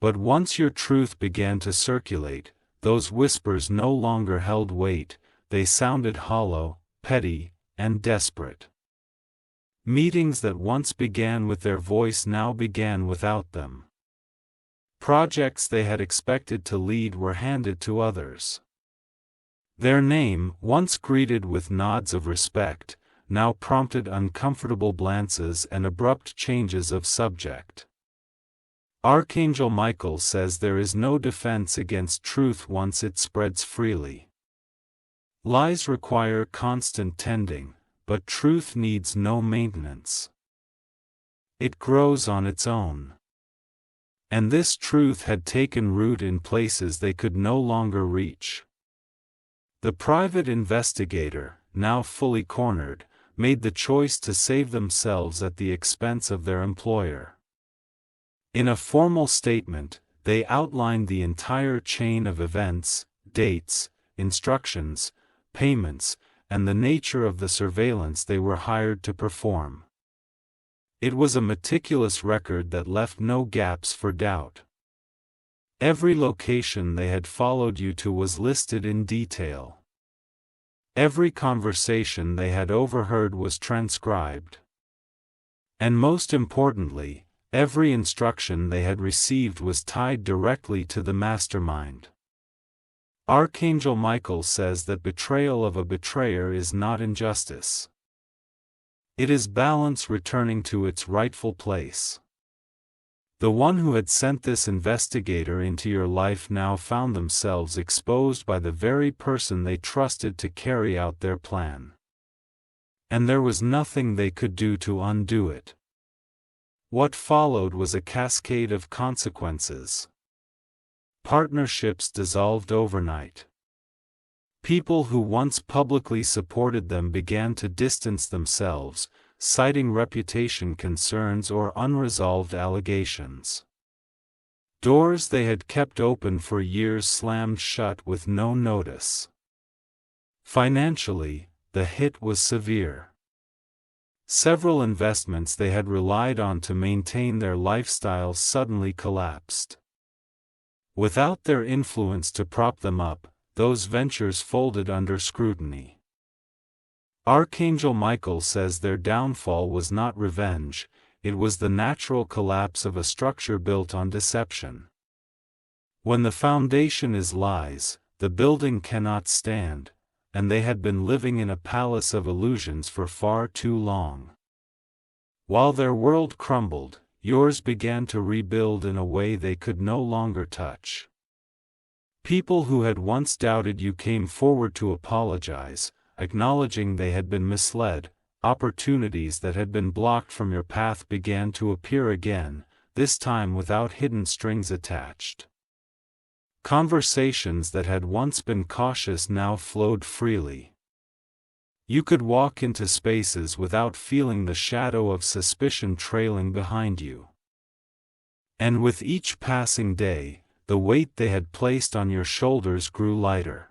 But once your truth began to circulate, those whispers no longer held weight. They sounded hollow, petty, and desperate. Meetings that once began with their voice now began without them. Projects they had expected to lead were handed to others. Their name, once greeted with nods of respect, now prompted uncomfortable glances and abrupt changes of subject. Archangel Michael says there is no defense against truth once it spreads freely. Lies require constant tending, but truth needs no maintenance. It grows on its own. And this truth had taken root in places they could no longer reach. The private investigator, now fully cornered, made the choice to save themselves at the expense of their employer. In a formal statement, they outlined the entire chain of events, dates, instructions, payments, and the nature of the surveillance they were hired to perform. It was a meticulous record that left no gaps for doubt. Every location they had followed you to was listed in detail. Every conversation they had overheard was transcribed. And most importantly, every instruction they had received was tied directly to the mastermind. Archangel Michael says that betrayal of a betrayer is not injustice. It is balance returning to its rightful place. The one who had sent this investigator into your life now found themselves exposed by the very person they trusted to carry out their plan. And there was nothing they could do to undo it. What followed was a cascade of consequences. Partnerships dissolved overnight. People who once publicly supported them began to distance themselves, citing reputation concerns or unresolved allegations. Doors they had kept open for years slammed shut with no notice. Financially, the hit was severe. Several investments they had relied on to maintain their lifestyles suddenly collapsed. Without their influence to prop them up, those ventures folded under scrutiny. Archangel Michael says their downfall was not revenge, it was the natural collapse of a structure built on deception. When the foundation is lies, the building cannot stand, and they had been living in a palace of illusions for far too long. While their world crumbled, yours began to rebuild in a way they could no longer touch. People who had once doubted you came forward to apologize, acknowledging they had been misled. Opportunities that had been blocked from your path began to appear again, this time without hidden strings attached. Conversations that had once been cautious now flowed freely. You could walk into spaces without feeling the shadow of suspicion trailing behind you. And with each passing day, the weight they had placed on your shoulders grew lighter.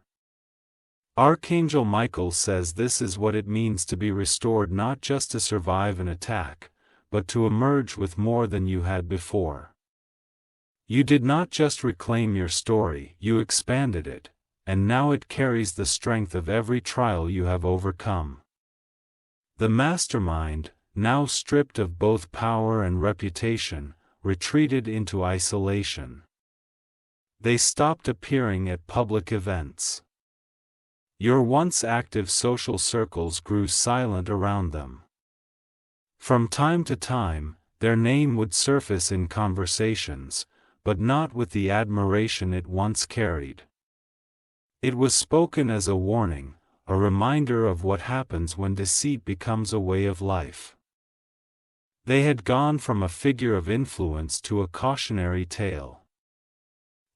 Archangel Michael says this is what it means to be restored, not just to survive an attack, but to emerge with more than you had before. You did not just reclaim your story, you expanded it, and now it carries the strength of every trial you have overcome. The mastermind, now stripped of both power and reputation, retreated into isolation. They stopped appearing at public events. Your once active social circles grew silent around them. From time to time, their name would surface in conversations, but not with the admiration it once carried. It was spoken as a warning, a reminder of what happens when deceit becomes a way of life. They had gone from a figure of influence to a cautionary tale.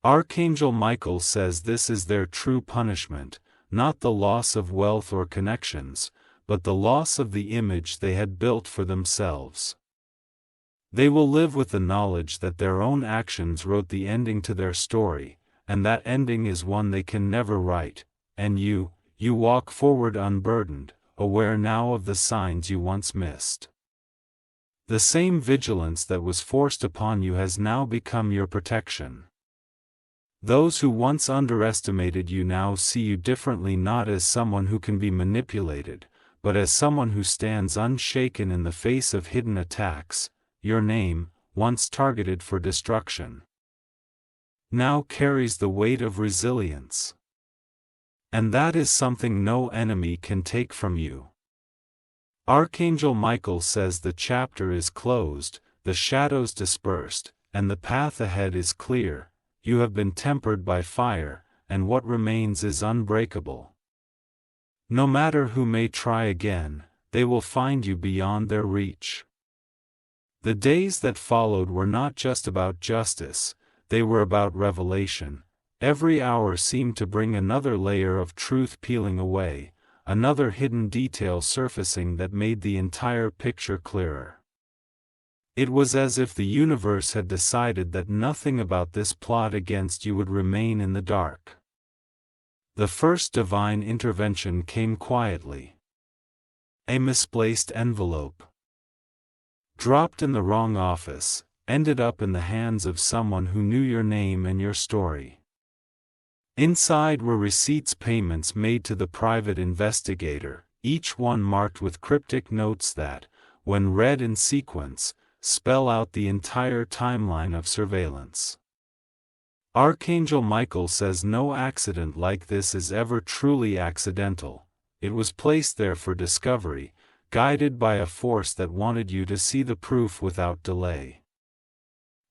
Archangel Michael says this is their true punishment, not the loss of wealth or connections, but the loss of the image they had built for themselves. They will live with the knowledge that their own actions wrote the ending to their story, and that ending is one they can never write, and you walk forward unburdened, aware now of the signs you once missed. The same vigilance that was forced upon you has now become your protection. Those who once underestimated you now see you differently, not as someone who can be manipulated, but as someone who stands unshaken in the face of hidden attacks. Your name, once targeted for destruction, now carries the weight of resilience. And that is something no enemy can take from you. Archangel Michael says the chapter is closed, the shadows dispersed, and the path ahead is clear. You have been tempered by fire, and what remains is unbreakable. No matter who may try again, they will find you beyond their reach. The days that followed were not just about justice, they were about revelation. Every hour seemed to bring another layer of truth peeling away, another hidden detail surfacing that made the entire picture clearer. It was as if the universe had decided that nothing about this plot against you would remain in the dark. The first divine intervention came quietly. A misplaced envelope, dropped in the wrong office, ended up in the hands of someone who knew your name and your story. Inside were receipts, payments made to the private investigator, each one marked with cryptic notes that, when read in sequence, spell out the entire timeline of surveillance. Archangel Michael says no accident like this is ever truly accidental. It was placed there for discovery, guided by a force that wanted you to see the proof without delay.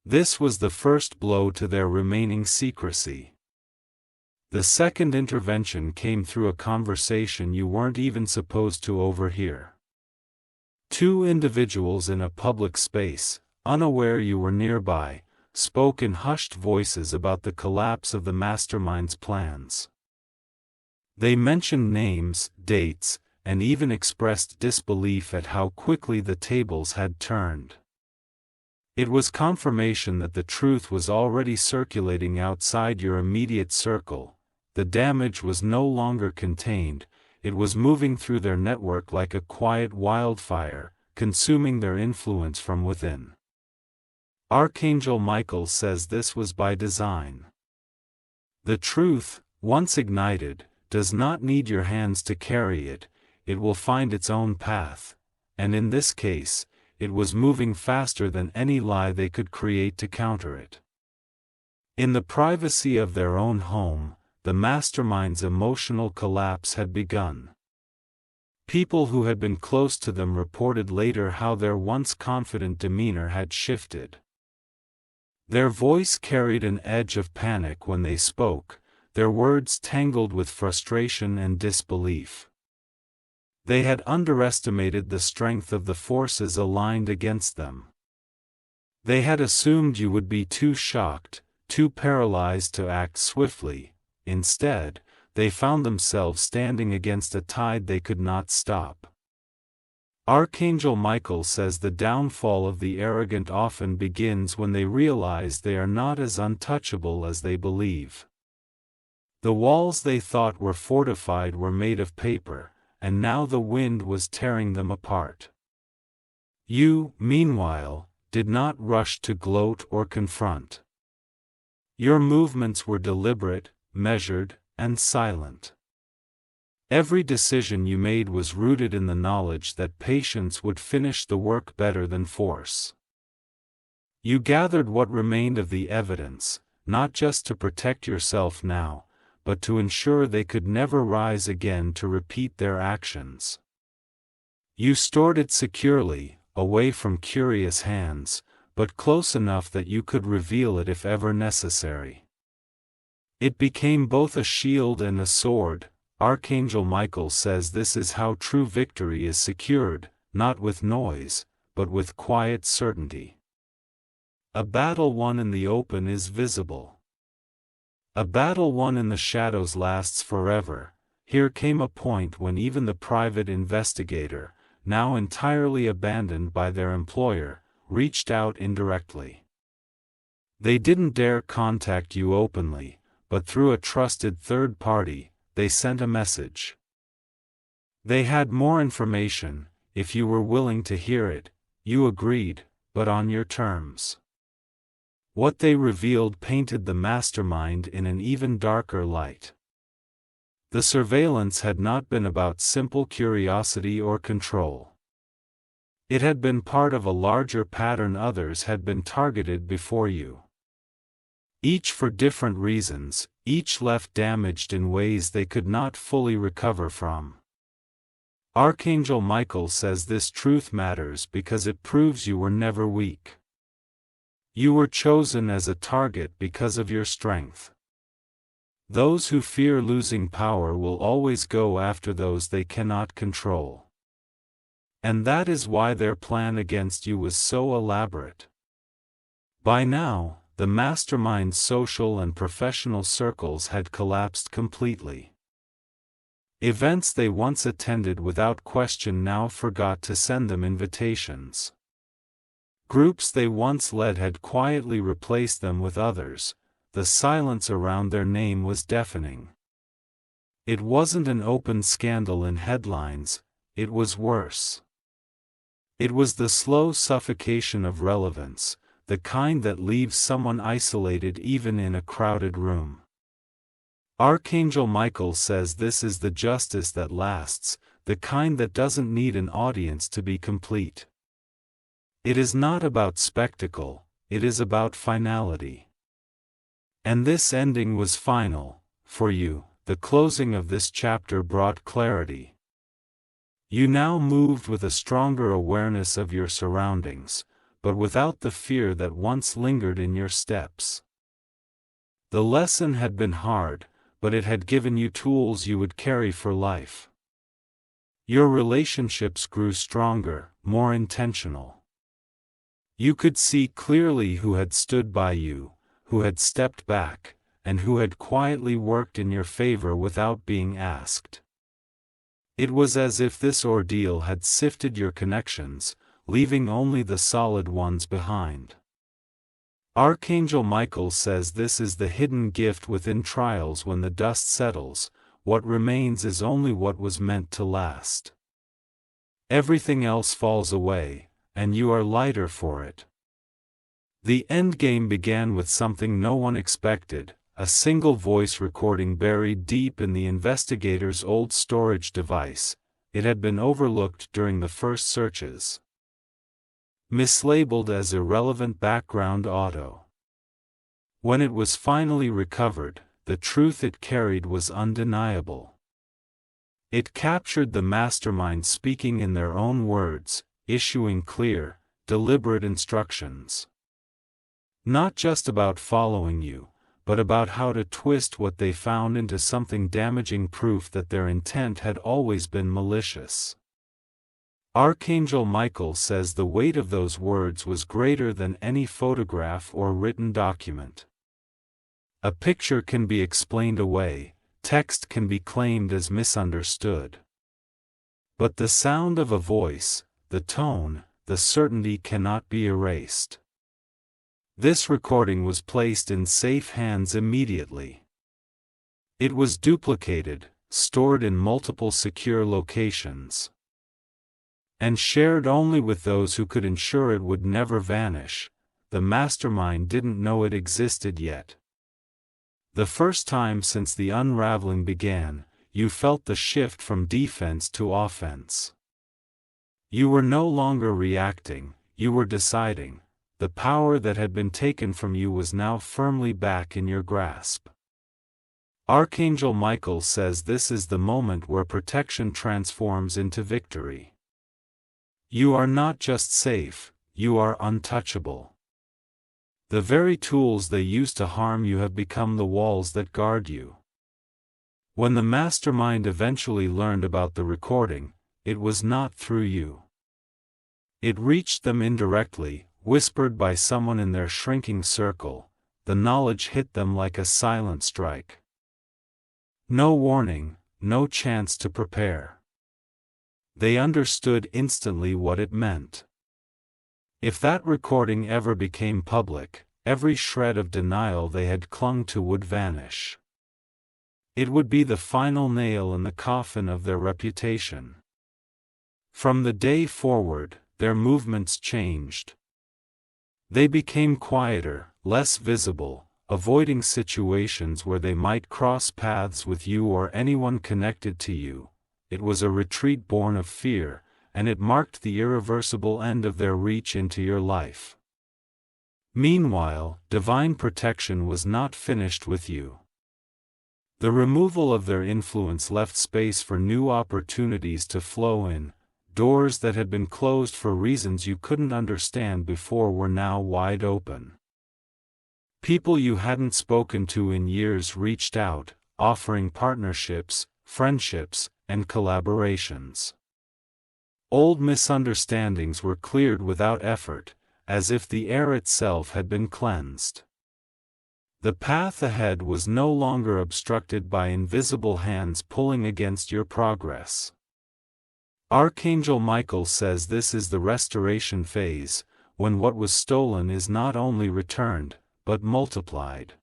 This was the first blow to their remaining secrecy. The second intervention came through a conversation you weren't even supposed to overhear. Two individuals in a public space, unaware you were nearby, spoke in hushed voices about the collapse of the mastermind's plans. They mentioned names, dates, and even expressed disbelief at how quickly the tables had turned. It was confirmation that the truth was already circulating outside your immediate circle. The damage was no longer contained, it was moving through their network like a quiet wildfire, consuming their influence from within. Archangel Michael says this was by design. The truth, once ignited, does not need your hands to carry it, it will find its own path, and in this case, it was moving faster than any lie they could create to counter it. In the privacy of their own home, the mastermind's emotional collapse had begun. People who had been close to them reported later how their once confident demeanor had shifted. Their voice carried an edge of panic when they spoke, their words tangled with frustration and disbelief. They had underestimated the strength of the forces aligned against them. They had assumed you would be too shocked, too paralyzed to act swiftly. Instead, they found themselves standing against a tide they could not stop. Archangel Michael says the downfall of the arrogant often begins when they realize they are not as untouchable as they believe. The walls they thought were fortified were made of paper, and now the wind was tearing them apart. You, meanwhile, did not rush to gloat or confront. Your movements were deliberate, measured, and silent. Every decision you made was rooted in the knowledge that patience would finish the work better than force. You gathered what remained of the evidence, not just to protect yourself now, but to ensure they could never rise again to repeat their actions. You stored it securely, away from curious hands, but close enough that you could reveal it if ever necessary. It became both a shield and a sword. Archangel Michael says this is how true victory is secured, not with noise, but with quiet certainty. A battle won in the open is visible. A battle won in the shadows lasts forever. Here came a point when even the private investigator, now entirely abandoned by their employer, reached out indirectly. They didn't dare contact you openly, but through a trusted third party, they sent a message. They had more information. If you were willing to hear it, you agreed, but on your terms. What they revealed painted the mastermind in an even darker light. The surveillance had not been about simple curiosity or control. It had been part of a larger pattern. Others had been targeted before you. Each for different reasons, each left damaged in ways they could not fully recover from. Archangel Michael says this truth matters because it proves you were never weak. You were chosen as a target because of your strength. Those who fear losing power will always go after those they cannot control. And that is why their plan against you was so elaborate. By now, the mastermind's social and professional circles had collapsed completely. Events they once attended without question now forgot to send them invitations. Groups they once led had quietly replaced them with others. The silence around their name was deafening. It wasn't an open scandal in headlines, it was worse. It was the slow suffocation of relevance, the kind that leaves someone isolated even in a crowded room. Archangel Michael says this is the justice that lasts, the kind that doesn't need an audience to be complete. It is not about spectacle, it is about finality. And this ending was final, for you. The closing of this chapter brought clarity. You now moved with a stronger awareness of your surroundings, but without the fear that once lingered in your steps. The lesson had been hard, but it had given you tools you would carry for life. Your relationships grew stronger, more intentional. You could see clearly who had stood by you, who had stepped back, and who had quietly worked in your favor without being asked. It was as if this ordeal had sifted your connections, leaving only the solid ones behind. Archangel Michael says this is the hidden gift within trials. When the dust settles, what remains is only what was meant to last. Everything else falls away, and you are lighter for it. The endgame began with something no one expected, a single voice recording buried deep in the investigator's old storage device. It had been overlooked during the first searches, mislabeled as irrelevant background audio. When it was finally recovered, the truth it carried was undeniable. It captured the mastermind speaking in their own words, issuing clear, deliberate instructions. Not just about following you, but about how to twist what they found into something damaging, proof that their intent had always been malicious. Archangel Michael says the weight of those words was greater than any photograph or written document. A picture can be explained away, text can be claimed as misunderstood. But the sound of a voice, the tone, the certainty cannot be erased. This recording was placed in safe hands immediately. It was duplicated, stored in multiple secure locations, and shared only with those who could ensure it would never vanish. The mastermind didn't know it existed yet. The first time since the unraveling began, you felt the shift from defense to offense. You were no longer reacting, you were deciding. The power that had been taken from you was now firmly back in your grasp. Archangel Michael says this is the moment where protection transforms into victory. You are not just safe, you are untouchable. The very tools they used to harm you have become the walls that guard you. When the mastermind eventually learned about the recording, it was not through you. It reached them indirectly, whispered by someone in their shrinking circle. The knowledge hit them like a silent strike. No warning, no chance to prepare. They understood instantly what it meant. If that recording ever became public, every shred of denial they had clung to would vanish. It would be the final nail in the coffin of their reputation. From the day forward, their movements changed. They became quieter, less visible, avoiding situations where they might cross paths with you or anyone connected to you. It was a retreat born of fear, and it marked the irreversible end of their reach into your life. Meanwhile, divine protection was not finished with you. The removal of their influence left space for new opportunities to flow in. Doors that had been closed for reasons you couldn't understand before were now wide open. People you hadn't spoken to in years reached out, offering partnerships, friendships, and collaborations. Old misunderstandings were cleared without effort, as if the air itself had been cleansed. The path ahead was no longer obstructed by invisible hands pulling against your progress. Archangel Michael says this is the restoration phase, when what was stolen is not only returned, but multiplied.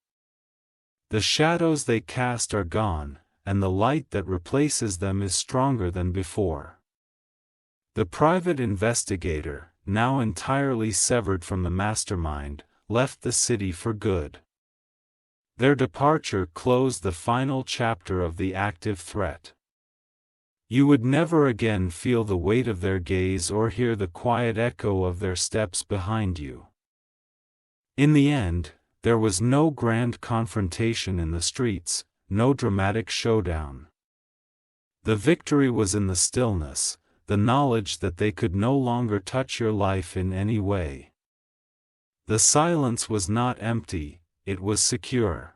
The shadows they cast are gone, and the light that replaces them is stronger than before. The private investigator, now entirely severed from the mastermind, left the city for good. Their departure closed the final chapter of the active threat. You would never again feel the weight of their gaze or hear the quiet echo of their steps behind you. In the end, there was no grand confrontation in the streets, no dramatic showdown. The victory was in the stillness, the knowledge that they could no longer touch your life in any way. The silence was not empty, it was secure.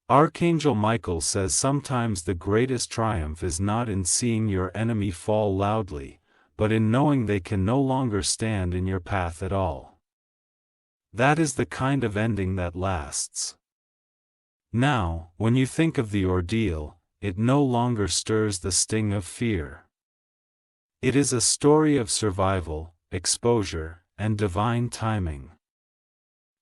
Archangel Michael says sometimes the greatest triumph is not in seeing your enemy fall loudly, but in knowing they can no longer stand in your path at all. That is the kind of ending that lasts. Now, when you think of the ordeal, it no longer stirs the sting of fear. It is a story of survival, exposure, and divine timing.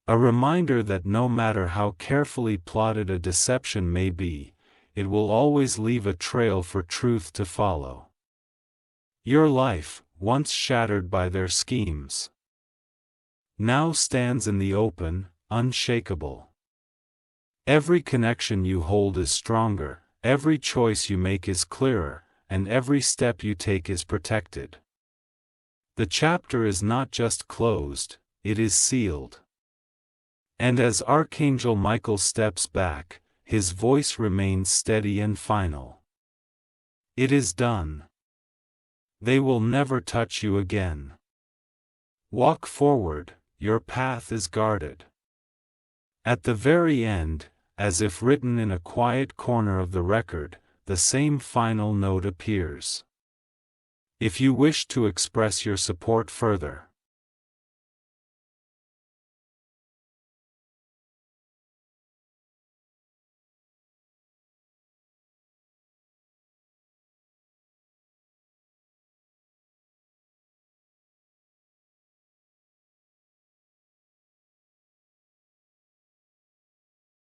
A reminder that no matter how carefully plotted a deception may be, it will always leave a trail for truth to follow. Your life, once shattered by their schemes, now stands in the open, unshakable. Every connection you hold is stronger, every choice you make is clearer, and every step you take is protected. The chapter is not just closed, it is sealed. And as Archangel Michael steps back, his voice remains steady and final. It is done. They will never touch you again. Walk forward, your path is guarded. At the very end, as if written in a quiet corner of the record, the same final note appears. If you wish to express your support further,